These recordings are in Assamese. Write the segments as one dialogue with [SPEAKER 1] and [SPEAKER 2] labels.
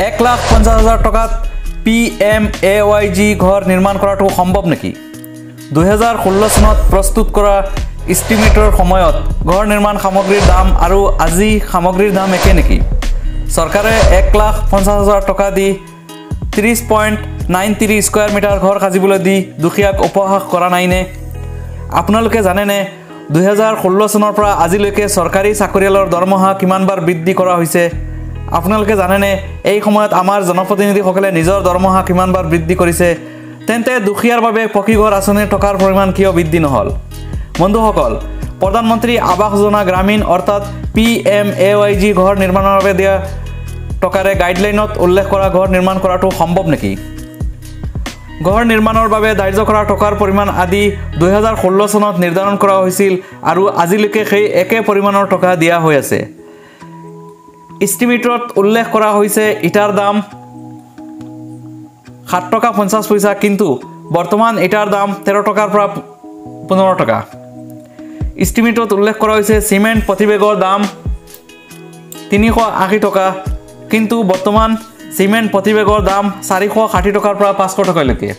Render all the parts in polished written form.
[SPEAKER 1] 1,50,000 টকাত PMAYG ঘৰ নিৰ্মাণ কৰাটো সম্ভৱ নেকি 2016 চনত প্ৰস্তুত কৰা এষ্টিমেটৰ সময়ত ঘৰ নিৰ্মাণ সামগ্ৰীৰ দাম আৰু আজি সামগ্ৰীৰ দাম একে নেকি চৰকাৰে 1,50,000 টকা দি 30.93 স্কয়াৰ মিটাৰ ঘৰ সাজিবলৈ দি দুখীয়াক উপহাস কৰা নাইনে আপোনালোকে জানেনে 2016 চনৰ পৰা আজিলৈকে চৰকাৰী চাকৰিয়ালৰ দৰমহা কিমানবাৰ বৃদ্ধি কৰা হৈছে আপোনালোকে জানেনে এই সময়ত আমাৰ জনপ্ৰতিনিধিসকলে নিজৰ দৰমহা কিমানবাৰ বৃদ্ধি কৰিছে তেন্তে দুখীয়াৰ বাবে পকী ঘৰ আঁচনিৰ টকাৰ পৰিমাণ কিয় বৃদ্ধি নহল বন্ধুসকল প্ৰধানমন্ত্ৰী আৱাস যোজনা গ্ৰামীণ অৰ্থাৎ PMAYG ঘৰ নিৰ্মাণৰ বাবে দিয়া টকাৰে গাইডলাইনত উল্লেখ কৰা ঘৰ নিৰ্মাণ কৰাটো সম্ভৱ নেকি ঘৰ নিৰ্মাণৰ বাবে ধাৰ্য কৰা টকাৰ পৰিমাণ আদি 2016 চনত নিৰ্ধাৰণ কৰা হৈছিল আৰু আজিলৈকে সেই একে পৰিমাণৰ টকা দিয়া হৈ আছে এষ্টিমেটত উল্লেখ কৰা হৈছে ইটাৰ দাম 7 টকা 50 পইচা কিন্তু বৰ্তমান ইটাৰ দাম 13 টকাৰ পৰা 15 টকা এষ্টিমেটত উল্লেখ কৰা হৈছে সিমেন্ট প্ৰতি বেগৰ দাম 380 টকা কিন্তু বৰ্তমান সিমেন্ট প্ৰতি বেগৰ দাম 460 টকাৰ পৰা 500 টকালৈকে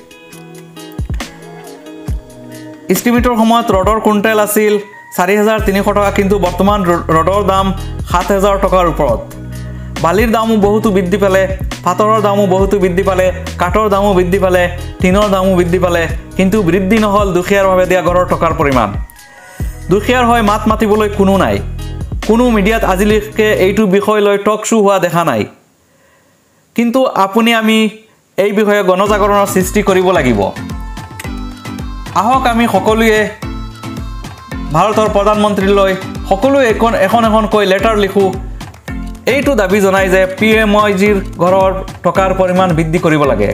[SPEAKER 1] এষ্টিমেটৰ সময়ত ৰডৰ কুইণ্টেল আছিল 4,300 টকা কিন্তু বৰ্তমান ৰডৰ দাম 7,000 টকাৰ ওপৰত বালিৰ দামো বহুতো বৃদ্ধি পালে পাথৰৰ দামো বহুতো বৃদ্ধি পালে কাঠৰ দামো বৃদ্ধি পালে টিনৰ দামো বৃদ্ধি পালে কিন্তু বৃদ্ধি নহল দুখীয়াৰ বাবে দিয়া ঘৰৰ টকাৰ পৰিমাণ দুখীয়াৰ হয় মাত মাতিবলৈ কোনো নাই কোনো মিডিয়াত আজিলৈকে এইটো বিষয় লৈ টক শো হোৱা দেখা নাই কিন্তু আপুনি আমি এই বিষয়ে গণজাগৰণৰ সৃষ্টি কৰিব লাগিব আহক আমি সকলোৱে ভাৰতৰ প্ৰধানমন্ত্ৰীলৈ সকলোৱে এখন কৈ লেটাৰ লিখো এইটো দাবী জনাই যে PMAYGৰ ঘৰৰ টকাৰ পৰিমাণ বৃদ্ধি কৰিব লাগে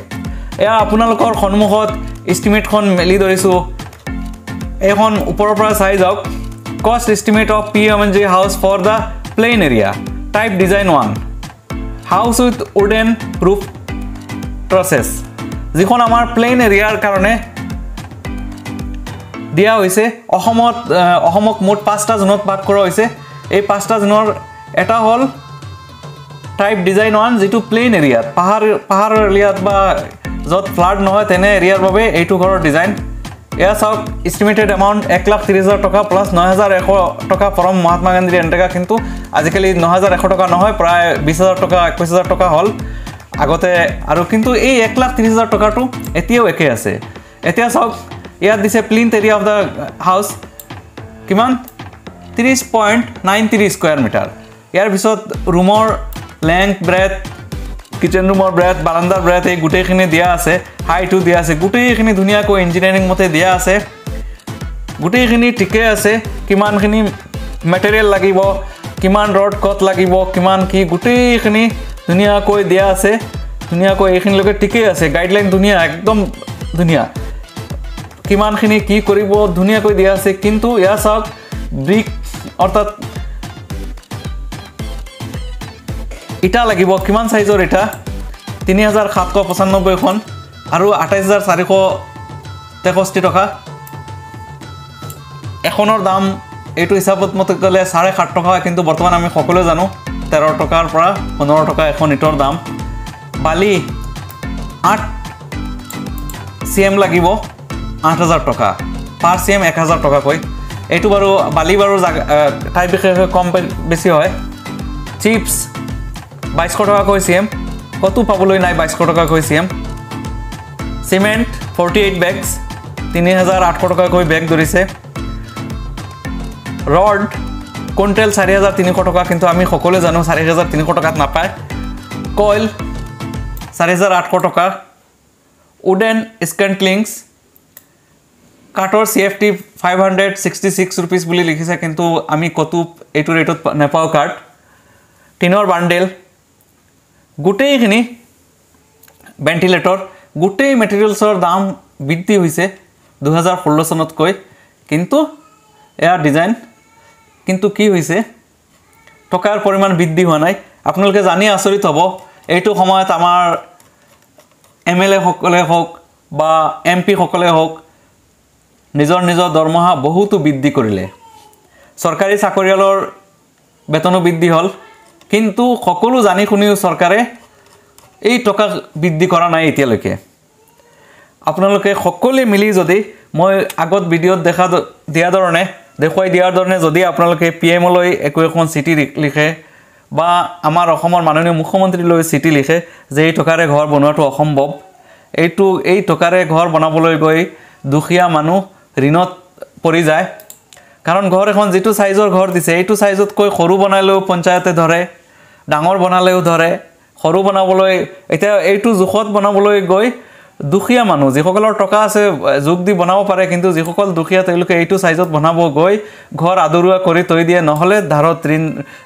[SPEAKER 1] এয়া আপোনালোকৰ সন্মুখত এষ্টিমেটখন মেলি ধৰিছো এখন ওপৰৰ পৰা চাই যাওক cost estimate of PMAYG house for the plain area type design 1 house with wooden roof trusses যিখন আমাৰ প্লেন এৰিয়াৰ কাৰণে দিয়া হৈছে অসমক মোট 5টা জোনত ভাগ কৰা হৈছে এই 5টা জোনৰ এটা হল টাইপ ডিজাইন 1 যেটো প্লেন এৰিয়াত পাহাৰ এৰিয়াত বা যত ফ্লাড নহয় তেনে এৰিয়াৰ বাবে এইটো ঘৰৰ ডিজাইন এয়া চাওক এষ্টিমেটেড এমাউন্ট 1,30,000 টকা প্লাস 9,100 টকা ফ্ৰম মহাত্মা গান্ধী এন্টেকা কিন্তু আজিকালি 9,100 টকা নহয় প্ৰায় 20,000 টকা 21,000 টকা হল আগতে আৰু কিন্তু এই 1,30,000 টকাটো এতিয়াও একে আছে এতিয়া চাওক ইয়াত দিছে প্লিন্থ এৰিয়া অফ দা হাউস কিমান 30.93 স্কয়াৰ মিটাৰ ইয়াৰ পিছত ৰুমৰ লেংথ ব্ৰেথ কিচেন ৰুমৰ ব্ৰেথ বাৰান্দাৰ ব্ৰেথ এই গুটেখিনি দিয়া আছে হাইটু দিয়া আছে গুটেখিনি ধুনিয়াকৈ ইঞ্জিনিয়াৰিং মতে দিয়া আছে গুটেখিনি ঠিকে আছে কিমানখিনি মেটেৰিয়েল লাগিব কিমান ৰড কট লাগিব কিমান কি গুটেখিনি ধুনিয়াকৈ দিয়া আছে ধুনিয়াকৈ এইখিনি লগে ঠিকে আছে গাইডলাইন ধুনিয়া একদম ধুনিয়া কিমানখিনি কি কৰিব ধুনিয়াকৈ দিয়া আছে কিন্তু ইয়া চাওক ব্ৰিক অৰ্থাৎ ইটা লাগিব কিমান সাইজৰ ইটা 3,795 খন আৰু 28,463 টকা এখনৰ দাম এইটো হিচাপত মতে গলে 7.5 টকা কিন্তু বৰ্তমান আমি সকলোৱে জানো 13 টকাৰ পৰা 15 টকা এখন ইটৰ দাম বালি 8 cm লাগিব 8,000 টকা পাৰ cm 1,000 টকা কৈ এইটো বাৰু বালি বাৰু টাইপ বিশেষ কম বেছি হয় চিপস 2200 টকা কৈ cm কত পাবলৈ নাই 2200 টকা কৈ cm সিমেন্ট 48 বেগস 3,800 টকা কৈ বেগ ধৰিছে ৰড কুইণ্টেল 4,300 টকা কিন্তু আমি সকলোৱে জানো 4,300 টকাত নাপায় কইল 4,800 টকা উডেন স্কেন্টলিংস কাটৰ CFT 566 रुपीस বুলি লিখিছে কিন্তু আমি কত এইটো ৰেটত নাপাও কাট টিনৰ বান্ডেল গুটেইখিনি ভেন্টিলেটৰ গুটেই মেটেৰিয়েলছৰ দাম বৃদ্ধি হৈছে 2016 চনত কৈ কিন্তু এয়া ডিজাইন কিন্তু কি হৈছে টকাৰ পৰিমাণ বৃদ্ধি হোৱা নাই আপোনালোকে জানি আচৰিত হ'ব এইটো সময়ত আমাৰ MLA সকলে হোক বা MP সকলে হোক নিজৰ দৰমহা বহুতো বৃদ্ধি কৰিলে সৰকাৰি চাকৰিয়ালৰ বেতনো বৃদ্ধি হল কিন্তু সকলো জানি শুনিও সৰকাৰে এই টকা বৃদ্ধি কৰা নাই এতিয়ালৈকে আপোনালোকে সকলোৱে মিলি যদি মই আগত ভিডিঅ'ত দেখুৱাই দিয়াৰ ধৰণে যদি আপোনালোকে PM লৈ এখন চিঠি লিখে বা আমাৰ অসমৰ মাননীয় মুখ্যমন্ত্ৰীলৈ চিঠি লিখে যে এই টকাৰে ঘৰ বনোৱাটো অসম্ভৱ এই টকাৰে ঘৰ বনাবলৈ গৈ দুখীয়া মানুহ ঋণত পৰি যায় কাৰণ ঘৰ এখন যিটো সাইজৰ ঘৰ দিছে এইটো সাইজতকৈ সৰু বনালেও পঞ্চায়তে ধৰে ডাঙৰ বনালেও ধৰে সৰু বনাবলৈ এতিয়া এইটো জুখত বনাবলৈ গৈ দুখীয়া মানুহ যিসকলৰ টকা আছে যোগ দি বনাব পাৰে কিন্তু যিসকল দুখীয়া তেওঁলোকে এইটো সাইজত বনাব গৈ ঘৰ আদৰুৱা কৰি তৈ দিয়ে নহলে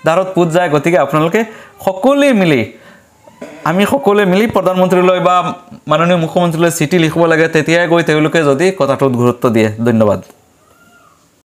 [SPEAKER 1] ধাৰত পুত যায় গতিকে আপোনালোকে আমি সকলোৱে মিলি প্ৰধানমন্ত্ৰীলৈ বা মাননীয় মুখ্যমন্ত্ৰীলৈ চিঠি লিখিব লাগে তেতিয়াই গৈ তেওঁলোকে যদি কথাটোত গুৰুত্ব দিয়ে ধন্যবাদ